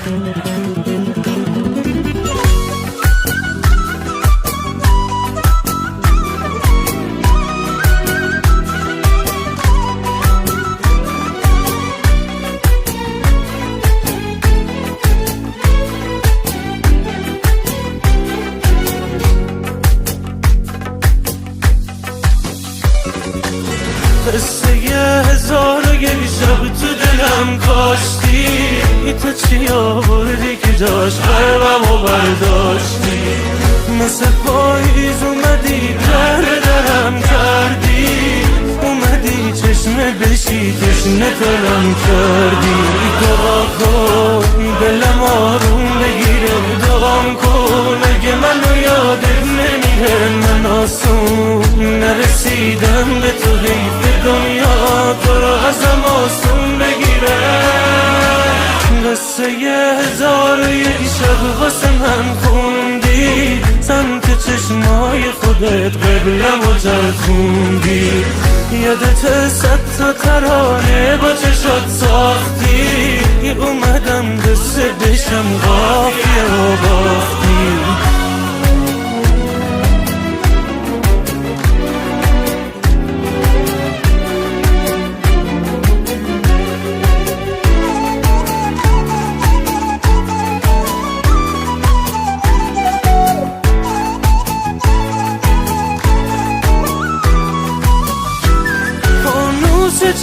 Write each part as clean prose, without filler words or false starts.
قصه 1001 شب تو دلم کاشتی، تو چی آوردی که جاش قلبمو برداشتی؟ مثل پاییز اومدی درم کردی، اومدی چشمه بشی تشنه ترم کردی. دعا کن دلم آروم بگیره، دعام کن اگه منو یادت نمیره. من آسون نرسیدم به تو، حیف دنیا تو رو ازم آسون بگیره. قصه 1001 شب واسه من خوندی، سمت چشمای خودت قبلم و چرخوندی. یادت 100 تا ترانه با چشات ساختی، اومدم قصه بشم قافیه و باختی.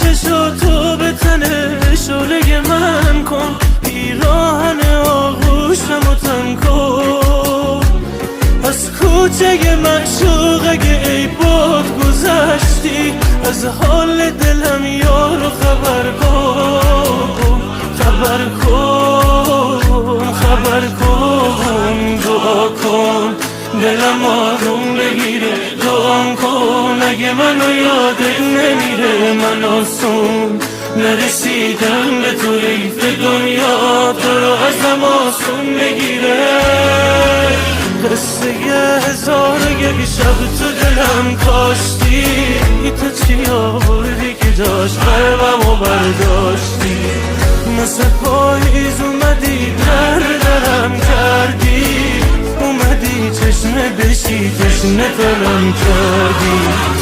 چشاتو به تنه شعله من کن، پیراهن آغوشمو تن کن. از کوچه معشوق اگه ای باد گذشتی، از حال دلم یارو خبر کن. خبر کن خبر کن، دعا کن دلم آروم بگیره. دعام کن اگه منو یادت نمیره. من آسون نرسیدم به تو، حیف دنیا تو رو ازم آسون بگیره. قصه 1001 شب تو دلم کاشتی، تو چی آوردی که جاش قلبمو برداشتی؟ مثل پاییز اومدی درم کردی، اومدی چشمه بشی تشنه ترم کردی.